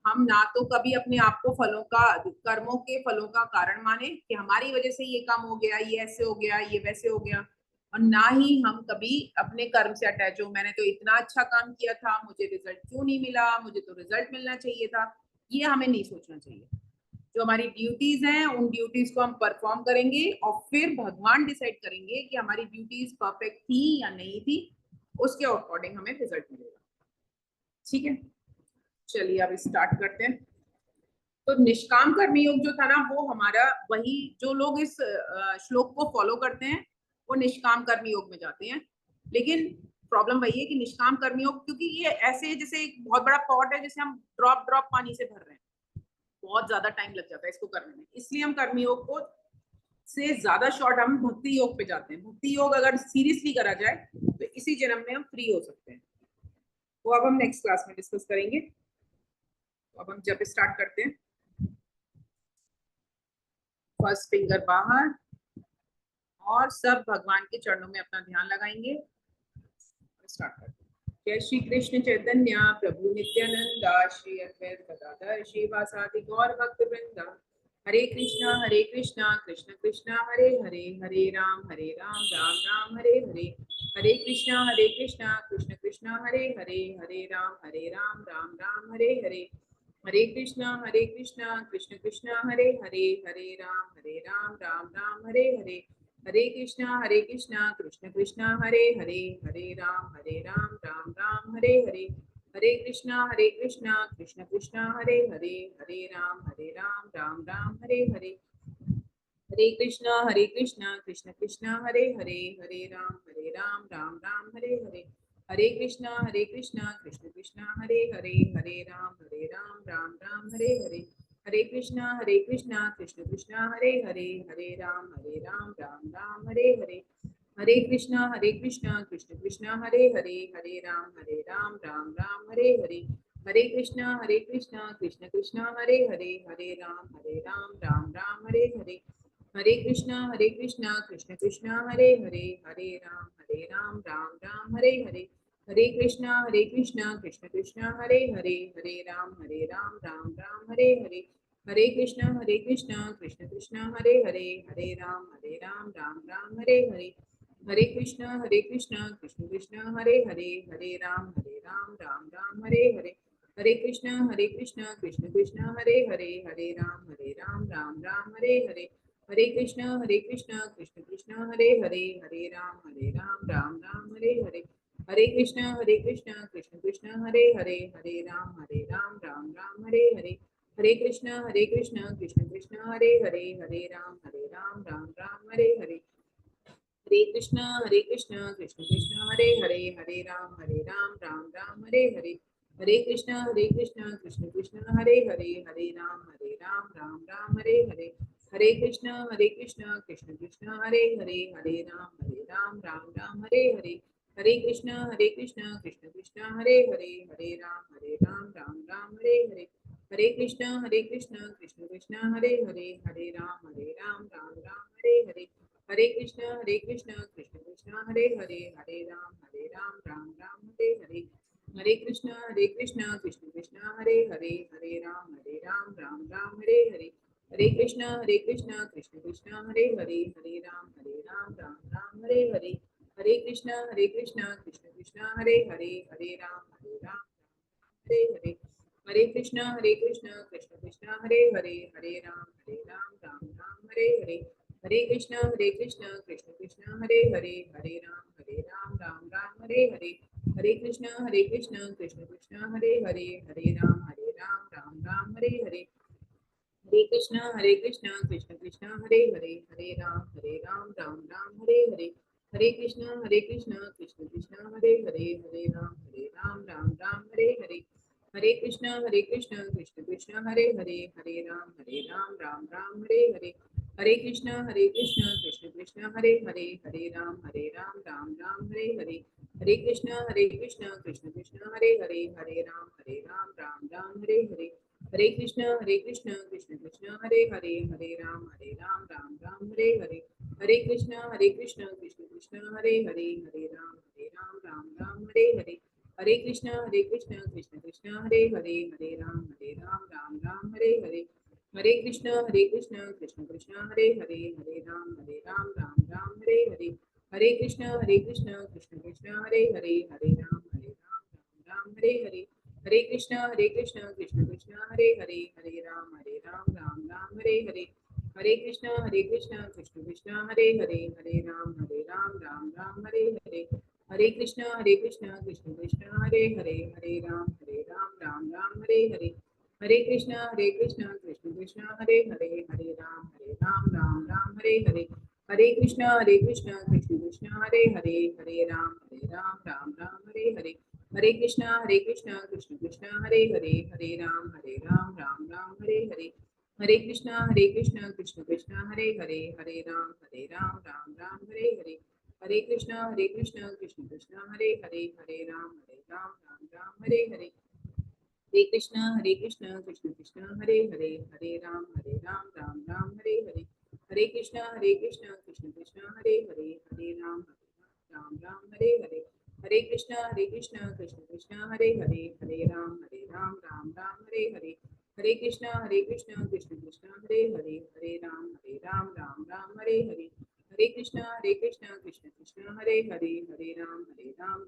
हम ना तो कभी अपने आप को फलों का, कर्मों के फलों का कारण माने कि हमारी वजह से ये काम हो गया, ये ऐसे हो गया, ये वैसे हो गया, और ना ही हम कभी अपने कर्म से अटैच हो, मैंने तो इतना अच्छा काम किया था, मुझे रिजल्ट क्यों नहीं मिला, मुझे तो रिजल्ट मिलना चाहिए था। ये हमें नहीं सोचना चाहिए। जो हमारी ड्यूटीज हैं उन ड्यूटीज को हम परफॉर्म करेंगे और फिर भगवान डिसाइड करेंगे कि हमारी ड्यूटीज परफेक्ट थी या नहीं थी, उसके अकॉर्डिंग हमें रिजल्ट मिलेगा। ठीक है, चलिए अब स्टार्ट करते हैं। तो निष्काम कर्म योग जो था ना वो हमारा, वही जो लोग इस श्लोक को फॉलो करते हैं वो निष्काम कर्म योग में जाते हैं। लेकिन प्रॉब्लम वही है कि निष्काम कर्म योग, क्योंकि ये ऐसे जैसे एक बहुत बड़ा पॉट है जिसे हम ड्रॉप ड्रॉप पानी से भर रहे हैं, बहुत ज्यादा टाइम लग जाता है इसको करने में, इसलिए हम कर्म योग को से ज्यादा शॉर्ट हम भक्ति योग पे जाते हैं। भक्ति योग अगर सीरियसली करा जाए तो इसी जन्म में हम फ्री हो सकते हैं। वो अब हम नेक्स्ट क्लास में डिस्कस करेंगे। तो अब हम जब स्टार्ट करते हैं, फर्स्ट फिंगर बाहर और सब भगवान के चरणों में अपना ध्यान लगाएंगे। स्टार्ट करते हैं। जय श्री कृष्ण चैतन्य प्रभु नित्यानंद श्री अद्वैत गदाधर श्रीवासादि गौर भक्त वृंदा हरे कृष्णा कृष्ण कृष्णा हरे हरे, हरे राम राम राम हरे हरे। हरे कृष्णा कृष्ण कृष्णा हरे हरे, हरे राम राम राम हरे हरे। हरे कृष्णा कृष्ण कृष्णा हरे हरे, हरे राम राम राम हरे हरे। हरे कृष्णा कृष्ण कृष्णा हरे हरे, हरे राम राम राम हरे हरे। हरे कृष्णा कृष्ण कृष्णा हरे हरे, हरे राम राम राम हरे हरे। हरे कृष्णा कृष्ण कृष्णा हरे हरे, हरे राम राम राम हरे हरे। हरे कृष्णा कृष्ण कृष्णा हरे हरे, हरे राम राम राम हरे हरे। हरे कृष्णा कृष्ण कृष्णा हरे हरे, हरे राम राम राम हरे हरे। हरे कृष्णा कृष्ण कृष्णा हरे हरे, हरे राम राम राम हरे हरे। हरे कृष्णा कृष्ण कृष्णा हरे हरे, हरे राम राम राम हरे हरे। हरे कृष्णा कृष्ण कृष्णा हरे हरे, हरे राम राम राम हरे हरे। हरे कृष्णा कृष्ण कृष्णा हरे हरे, हरे राम राम राम हरे हरे। हरे कृष्णा कृष्ण कृष्णा हरे हरे, हरे राम राम राम हरे हरे। हरे कृष्णा कृष्ण कृष्णा हरे हरे, हरे राम राम राम हरे हरे। हरे कृष्णा कृष्ण कृष्णा हरे हरे, हरे राम राम राम हरे हरे। हरे कृष्णा कृष्ण कृष्णा हरे हरे, हरे राम राम राम हरे हरे। हरे कृष्णा कृष्ण कृष्णा हरे हरे, हरे राम राम राम हरे हरे। हरे कृष्णा कृष्ण कृष्णा हरे हरे, हरे राम राम राम हरे हरे। हरे कृष्णा कृष्ण कृष्ण हरे हरे, हरे राम राम राम हरे हरे। हरे कृष्णा कृष्ण कृष्ण हरे हरे, हरे राम राम राम हरे हरे। हरे कृष्णा कृष्ण कृष्ण हरे हरे, हरे राम राम राम हरे हरे। हरे कृष्णा कृष्ण कृष्ण हरे हरे, हरे राम राम राम हरे हरे। हरे कृष्णा कृष्ण कृष्ण हरे हरे, हरे राम राम राम हरे हरे। हरे कृष्णा कृष्ण कृष्ण हरे हरे, हरे राम राम राम हरे हरे। हरे कृष्णा कृष्ण कृष्ण हरे हरे, हरे राम राम राम हरे हरे। हरे कृष्णा कृष्ण कृष्ण हरे हरे, हरे राम राम राम हरे हरे। हरे कृष्णा कृष्ण कृष्ण हरे हरे, हरे राम हरे हरे। हरे कृष्णा कृष्ण कृष्ण हरे हरे, हरे राम राम राम हरे हरे। हरे कृष्णा कृष्ण कृष्ण हरे हरे, हरे राम राम राम हरे हरे। हरे कृष्णा कृष्ण कृष्ण हरे हरे, हरे राम राम राम हरे हरे। हरे कृष्णा कृष्ण कृष्ण हरे हरे, हरे राम राम राम हरे हरे। हरे कृष्णा कृष्ण कृष्ण हरे हरे, हरे राम राम राम हरे हरे। हरे कृष्णा कृष्ण कृष्ण हरे हरे, हरे राम राम राम हरे हरे। हरे कृष्णा कृष्ण कृष्ण हरे हरे, हरे राम राम राम हरे हरे। हरे कृष्णा कृष्ण कृष्ण हरे हरे, हरे राम राम राम हरे हरे। हरे कृष्णा कृष्ण कृष्ण हरे हरे, हरे राम राम राम हरे हरे। हरे कृष्णा कृष्ण कृष्ण हरे हरे, हरे राम राम राम हरे हरे। हरे कृष्णा कृष्ण कृष्ण हरे हरे, हरे राम राम राम हरे हरे। हरे कृष्णा कृष्ण कृष्ण हरे हरे, हरे राम राम राम हरे हरे। हरे कृष्णा कृष्ण कृष्ण हरे हरे, हरे राम राम हरे हरे। हरे कृष्णा कृष्ण कृष्ण हरे हरे, हरे राम राम राम हरे हरे। हरे कृष्णा कृष्ण कृष्ण हरे हरे, हरे राम राम राम हरे हरे। हरे कृष्णा कृष्ण कृष्ण हरे हरे, हरे राम राम राम हरे हरे। हरे कृष्णा कृष्ण कृष्ण हरे हरे, हरे राम राम राम हरे हरे। हरे कृष्णा कृष्ण कृष्ण हरे हरे, हरे राम राम राम हरे हरे। हरे कृष्णा कृष्ण कृष्ण हरे हरे, हरे राम राम राम हरे हरे। हरे कृष्णा कृष्ण कृष्ण हरे हरे, हरे राम राम राम हरे हरे। हरे कृष्णा कृष्ण कृष्ण हरे हरे, हरे राम राम राम हरे हरे। हरे कृष्णा कृष्ण कृष्ण हरे हरे, हरे राम राम राम हरे हरे। हरे कृष्णा कृष्ण कृष्ण हरे हरे, हरे राम राम हरे हरे। हरे कृष्णा कृष्ण कृष्ण हरे हरे, हरे राम राम राम हरे हरे। हरे कृष्णा कृष्ण कृष्ण हरे हरे, हरे राम राम हरे हरे। हरे कृष्णा कृष्ण कृष्ण हरे हरे, हरे राम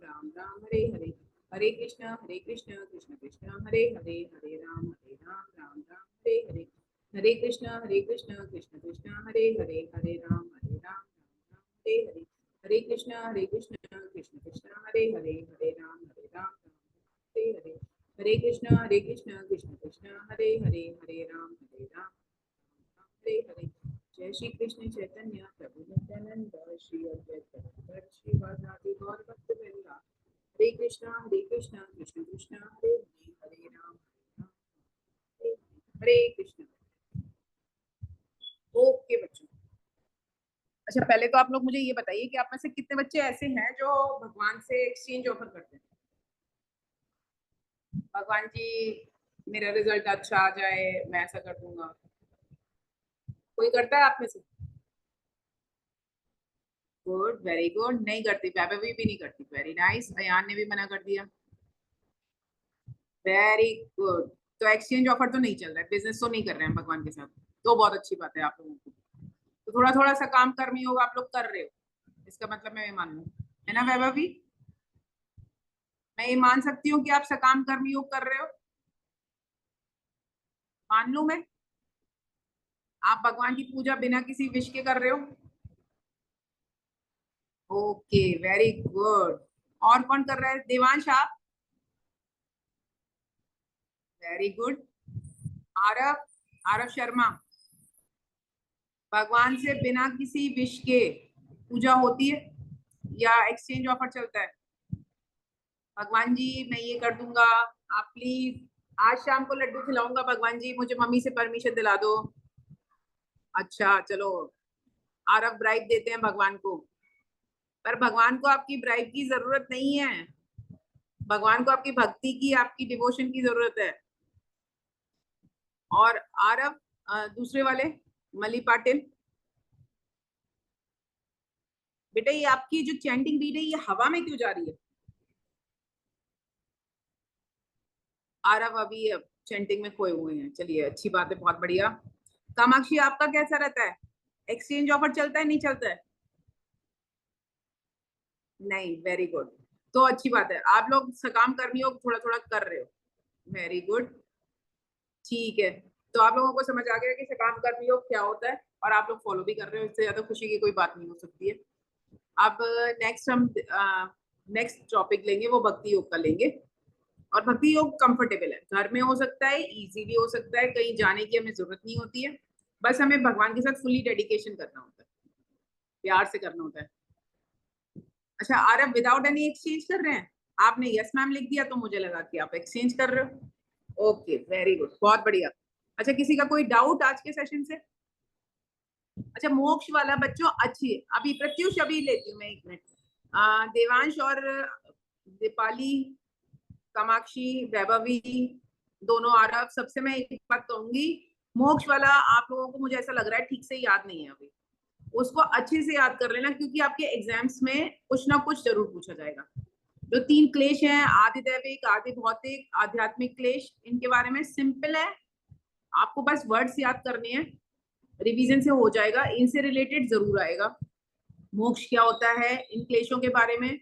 राम हरे हरे। हरे कृष्णा कृष्ण कृष्ण हरे हरे, हरे राम राम हरे हरे। हरे कृष्णा कृष्ण कृष्ण हरे हरे, हरे राम राम हरे हरे। हरे कृष्णा कृष्ण कृष्ण हरे हरे, हरे राम हरे हरे। हरे कृष्णा कृष्ण कृष्ण हरे हरे, हरे राम हरे हरे। जय श्री कृष्ण चैतन्य प्रभु नित्यानंद, श्री अद्वैत गदाधर श्रीवासादि गौर भक्तवृंद। हरे कृष्णा कृष्ण कृष्ण हरे हरे, हरे राम हरे हरे। हरे कृष्ण। ओके बच्चों, अच्छा पहले तो आप लोग मुझे ये बताइए कि आप में से कितने बच्चे ऐसे हैं जो भगवान से एक्सचेंज ऑफर करते हैं। भगवान जी मेरा रिजल्ट अच्छा आ जाए, मैं ऐसा कर दूंगा। कोई करता है आप में से? Good, very good. नहीं करती, वैभवी भी नहीं करती। Very nice. अयान ने भी मना कर दिया। Very good. तो एक्सचेंज ऑफर तो नहीं चल रहा है, बिजनेस तो नहीं कर रहे हैं भगवान के साथ, तो बहुत अच्छी बात है आप लोगों की। तो थोड़ा थोड़ा सा काम कर्मी योग आप लोग कर रहे हो, इसका मतलब मैं ये मान लूं, है ना वैभवी? मैं ये मान सकती हूँ कि आप सकाम कर्मी योग कर रहे हो? मान लूं मैं? आप भगवान की पूजा बिना किसी विश के कर रहे हो? Okay, very good. और कौन कर रहा है? देवांश आप? Very good. आरव, आरव शर्मा, भगवान से बिना किसी विश के पूजा होती है या एक्सचेंज ऑफर चलता है? भगवान जी मैं ये कर दूंगा, आप प्लीज आज शाम को लड्डू खिलाऊंगा भगवान जी, मुझे मम्मी से परमिशन दिला दो। अच्छा चलो, आरव ब्राइब देते हैं भगवान को, पर भगवान को आपकी ब्राइब की जरूरत नहीं है। भगवान को आपकी भक्ति की, आपकी डिवोशन की जरूरत है। और आरव, दूसरे वाले मली पाटिल, बेटा ये आपकी जो चैंटिंग बीट है ये हवा में क्यों जा रही है? आरव अभी चैंटिंग में खोए हुए हैं। चलिए अच्छी बात है, बहुत बढ़िया। कामाक्षी आपका कैसा रहता है? एक्सचेंज ऑफर चलता है नहीं चलता है? नहीं, वेरी गुड। तो अच्छी बात है, आप लोग सकाम कर्मियों थोड़ा थोड़ा कर रहे हो। वेरी गुड, ठीक है। तो आप लोगों को समझ आ गया कि सकाम कर्मियों क्या होता है, और आप लोग फॉलो भी कर रहे हो, इससे ज्यादा खुशी की कोई बात नहीं हो सकती है। अब नेक्स्ट हम नेक्स्ट टॉपिक लेंगे, वो भक्ति योग का लेंगे। और भक्ति योग कंफर्टेबल है, घर में हो सकता है, इजीली हो सकता है, कहीं जाने की हमें जरूरत नहीं होती है। बस हमें भगवान के साथ फुली डेडिकेशन करना होता है, प्यार से करना होता है। अच्छा आरव, विदाउट एनी एक्सचेंज कर रहे हैं? आपने यस मैम लिख दिया तो मुझे लगा कि आप एक्सचेंज कर रहे हो। ओके, वेरी गुड, बहुत बढ़िया। अच्छा किसी का कोई डाउट आज के सेशन से? अच्छा मोक्ष वाला बच्चों, अच्छी अभी प्रत्युष अभी लेती हूँ मैं, 1 मिनट। देवांश और दीपाली, कामाक्षी, वैभवी, दोनों आरव, सबसे मैं एक बात कहूंगी, मोक्ष वाला आप लोगों को मुझे ऐसा लग रहा है ठीक से याद नहीं है अभी, उसको अच्छे से याद कर लेना, क्योंकि आपके एग्जाम्स में कुछ ना कुछ जरूर पूछा जाएगा। जो 3 क्लेश हैं, आदि दैविक, आदि भौतिक, आध्यात्मिक क्लेश, इनके बारे में सिंपल है, आपको बस वर्ड्स याद करने हैं, रिवीजन से हो जाएगा। इनसे रिलेटेड जरूर आएगा, मोक्ष क्या होता है, इन क्लेशों के बारे में।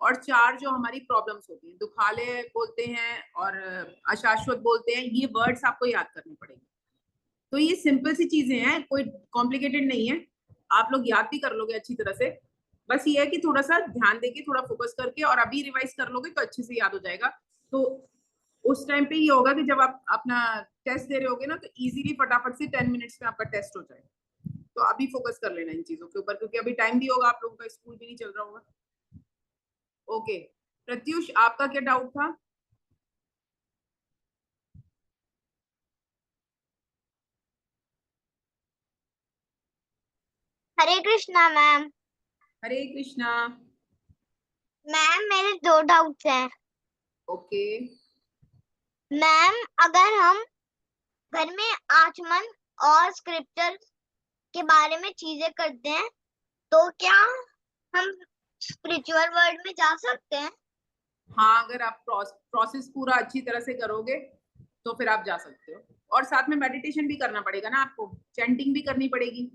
और 4 जो हमारी प्रॉब्लम्स होती हैं, दुखालय बोलते हैं और अशाश्वत बोलते हैं, ये वर्ड्स आपको याद करने पड़ेंगे। तो ये सिंपल सी चीजें हैं, कोई कॉम्प्लिकेटेड नहीं है, आप लोग याद भी कर लोगे अच्छी तरह से। बस ये है कि थोड़ा सा ध्यान देके, थोड़ा फोकस करके, और अभी रिवाइज कर लोगे तो अच्छे से याद हो जाएगा। तो उस टाइम पे ये होगा कि जब आप अपना टेस्ट दे रहे होगे ना, तो इजीली फटाफट से 10 मिनट्स में आपका टेस्ट हो जाएगा। तो अभी फोकस कर लेना इन चीजों के ऊपर, क्योंकि अभी टाइम भी होगा, आप लोगों का स्कूल भी नहीं चल रहा होगा। ओके, प्रत्युष आपका क्या डाउट था? हरे कृष्णा मैम। हरे कृष्णा। मैम मेरे 2 डाउट्स हैं। ओके। मैम अगर हम घर में आचमन और स्क्रिप्चर के बारे में चीजें करते हैं तो क्या हम स्पिरिचुअल वर्ल्ड में जा सकते हैं? हाँ, अगर आप प्रोसेस पूरा अच्छी तरह से करोगे तो फिर आप जा सकते हो। और साथ में मेडिटेशन भी करना पड़ेगा ना आपको, चैंटिंग भी करनी पड़ेगी।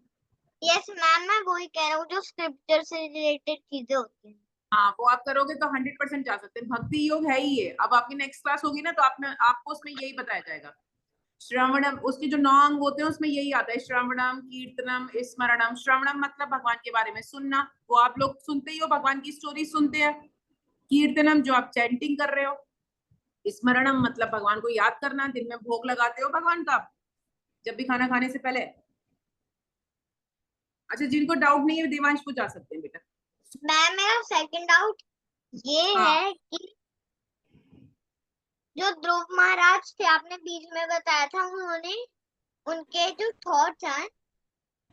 यस मैम, मैं वही कह रहा हूँ जो स्क्रिप्चर से रिलेटेड चीजें होती हैं। हाँ, वो आप करोगे तो 100% जा सकते हैं। भक्ति योग है ही ये। अब आपकी नेक्स्ट क्लास होगी ना, तो आपको उसमें यही बताया जाएगा। श्रवणम, उसके जो 9 अंग होते हैं उसमें यही आता है, श्रवणम, कीर्तनम, स्मरणम। श्रवणम मतलब भगवान के बारे में सुनना, वो आप लोग सुनते ही हो, भगवान की स्टोरी सुनते हैं। कीर्तनम जो आप चैंटिंग कर रहे हो। स्मरणम मतलब भगवान को याद करना, दिन में भोग लगाते हो भगवान का जब भी खाना खाने से पहले। अच्छा, जिनको डाउट नहीं है देवांश को जा सकते हैं बेटा। मैम मेरा सेकंड डाउट ये हाँ। है कि जो ध्रुव महाराज थे, आपने बीच में बताया था, उन्होंने उनके जो थॉट्स हैं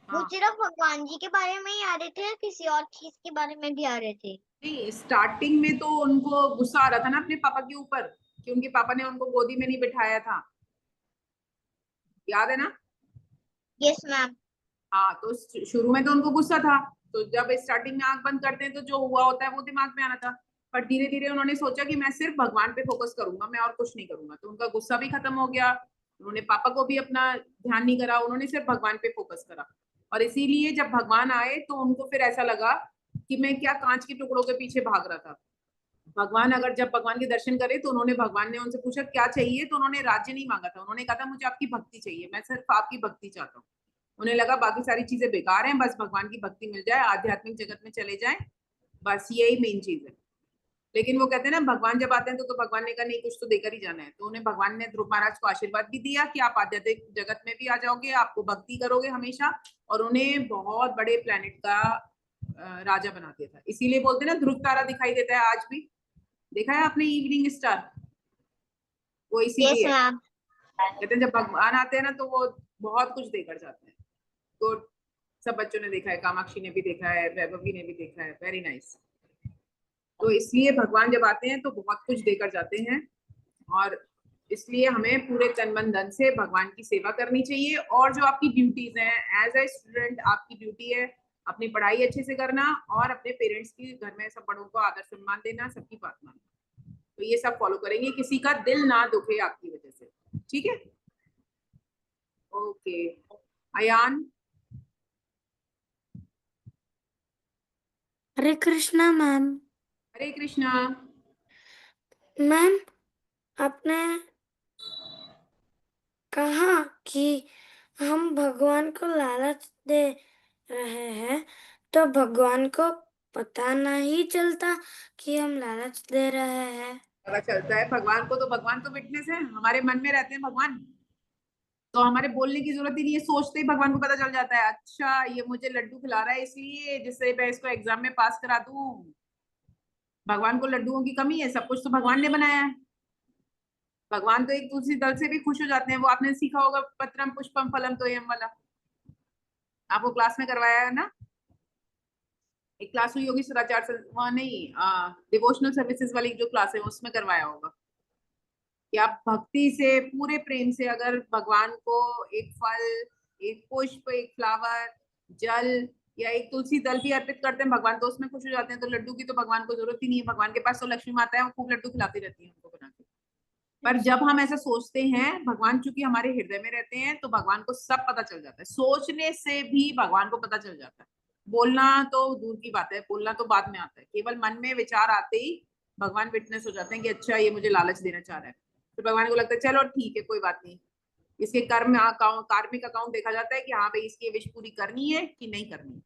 वो हाँ, सिर्फ भगवान जी के बारे में ही आ रहे थे या किसी और चीज के बारे में भी आ रहे थे? नहीं, स्टार्टिंग में तो उनको गुस्सा आ रहा था ना अपने पापा के ऊपर, कि उनके पापा ने उनको गोदी में नहीं बिठाया था, याद है ना? Yes ma'am. हाँ, तो शुरू में तो उनको गुस्सा था, तो जब स्टार्टिंग में आंख बंद करते हैं तो जो हुआ होता है वो दिमाग में आना था। पर धीरे धीरे उन्होंने सोचा कि मैं सिर्फ भगवान पे फोकस करूंगा, मैं और कुछ नहीं करूंगा, तो उनका गुस्सा भी खत्म हो गया। उन्होंने पापा को भी अपना ध्यान नहीं करा, उन्होंने सिर्फ भगवान पे फोकस करा। और इसीलिए जब भगवान आए तो उनको फिर ऐसा लगा कि मैं क्या कांच के टुकड़ों के पीछे भाग रहा था। भगवान, अगर जब भगवान के दर्शन करे तो भगवान ने उनसे पूछा क्या चाहिए, तो उन्होंने राज्य नहीं मांगा था, उन्होंने कहा था मुझे आपकी भक्ति चाहिए, मैं सिर्फ आपकी भक्ति चाहता हूँ। उन्हें लगा बाकी सारी चीजें बेकार हैं, बस भगवान की भक्ति मिल जाए, आध्यात्मिक जगत में चले जाएं, बस यही मेन चीज है। लेकिन वो कहते हैं ना, भगवान जब आते हैं तो भगवान ने कहा नहीं, कुछ तो देकर ही जाना है। तो उन्हें भगवान ने ध्रुव महाराज को आशीर्वाद भी दिया कि आप आध्यात्मिक जगत में भी आ जाओगे, आपको भक्ति करोगे हमेशा, और उन्हें बहुत बड़े प्लेनेट का राजा बना दिया था। इसीलिए बोलते हैं ना, ध्रुव तारा दिखाई देता है आज भी, देखा है आपने इवनिंग स्टार, वो यस इसीलिए मैम। कहते हैं जब भगवान आते हैं ना तो वो बहुत कुछ देकर जाते हैं। तो सब बच्चों ने देखा है, कामाक्षी ने भी देखा है, वैभवी ने भी देखा है, वेरी नाइस। तो इसलिए भगवान जब आते हैं तो बहुत कुछ देकर जाते हैं, और इसलिए हमें पूरे तन मन धन से भगवान की सेवा करनी चाहिए। और जो आपकी ड्यूटीज हैं एज ए स्टूडेंट, आपकी ड्यूटी है अपनी पढ़ाई अच्छे से करना, और अपने पेरेंट्स की, घर में सब बड़ों को आदर सम्मान देना, सबकी बात मानना। तो ये सब फॉलो करेंगे, किसी का दिल ना दुखे आपकी वजह से, ठीक है? ओके, अयान। हरे कृष्णा मैम। हरे कृष्णा। मैम, आपने कहा कि हम भगवान को लालच दे रहे हैं, तो भगवान को पता नहीं चलता कि हम लालच दे रहे हैं? पता चलता है भगवान को, तो भगवान तो विटनेस है, हमारे मन में रहते हैं भगवान, तो हमारे बोलने की जरूरत ही नहीं है, सोचते ही भगवान को पता चल जाता है, अच्छा ये मुझे लड्डू खिला रहा है इसलिए, जिससे मैं इसको एग्जाम में पास करा दूं। भगवान को लड्डुओं की कमी है? सब कुछ तो भगवान ने बनाया है। भगवान तो एक तुलसी दल से भी खुश हो जाते हैं, वो आपने सीखा होगा, पत्रम पुष्पम फलम तोयम वाला, आपको क्लास में करवाया है ना? एक क्लास हुई होगी सदाचार वहाँ नहीं, डिवोशनल सर्विसेज वाली जो क्लास है उसमें करवाया होगा, कि आप भक्ति से, पूरे प्रेम से अगर भगवान को एक फल, एक पुष्प, एक फ्लावर, जल या एक तुलसी दल भी अर्पित करते हैं भगवान, तो उसमें खुश हो जाते हैं। तो लड्डू की तो भगवान को जरूरत ही नहीं है, भगवान के पास तो लक्ष्मी माता है, वो खूब लड्डू खिलाती रहती है हमको बना के। पर जब हम ऐसा सोचते हैं, भगवान चूंकि हमारे हृदय में रहते हैं, तो भगवान को सब पता चल जाता है, सोचने से भी भगवान को पता चल जाता है। बोलना तो दूर की बात है, बोलना तो बाद में आता है, केवल मन में विचार आते ही भगवान विटनेस हो जाते हैं कि अच्छा ये मुझे लालच देना चाह रहा है। फिर भगवान को लगता है चलो ठीक है, कोई बात नहीं, इसके कर्म अकाउंट, कार्मिक अकाउंट देखा जाता है कि हाँ भाई इसकी विश पूरी करनी है कि नहीं करनी,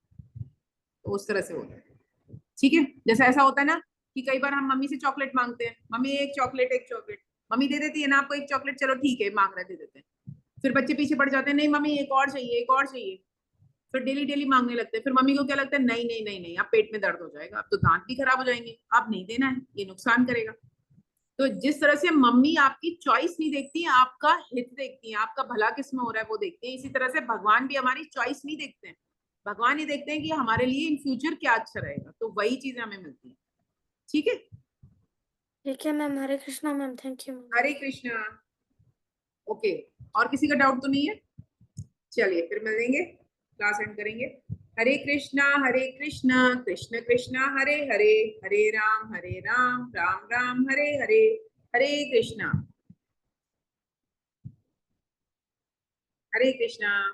तो उस तरह से होता है। ठीक है, जैसे ऐसा होता है ना कि कई बार हम मम्मी से चॉकलेट मांगते हैं, मम्मी एक चॉकलेट, एक चॉकलेट, मम्मी दे देती है ना आपको एक चॉकलेट, चलो ठीक है मांग रहे दे देते हैं। फिर बच्चे पीछे पड़ जाते हैं, नहीं मम्मी एक और चाहिए, एक और चाहिए, फिर डेली डेली मांगने लगते हैं। फिर मम्मी को क्या लगता है, नहीं नहीं नहीं नहीं, अब पेट में दर्द हो जाएगा, अब तो दांत भी खराब हो जाएंगे, अब नहीं देना है, ये नुकसान करेगा। तो जिस तरह से मम्मी आपकी चॉइस नहीं देखती है, आपका हित देखती है, आपका भला किसमें हो रहा है वो देखते हैं, इसी तरह से भगवान भी हमारी चॉइस नहीं देखते हैं, भगवान ही देखते हैं कि हमारे लिए इन फ्यूचर क्या अच्छा रहेगा, तो वही चीजें हमें मिलती है। ठीक है, ठीक है ma'am. Hare Krishna ma'am. Thank you ma'am. Hare Krishna. Okay, और किसी का डाउट तो नहीं है? चलिए फिर मिलेंगे, क्लास एंड करेंगे। हरे कृष्णा कृष्ण कृष्णा हरे हरे, हरे राम राम राम हरे हरे, हरे कृष्णा। हरे कृष्णा।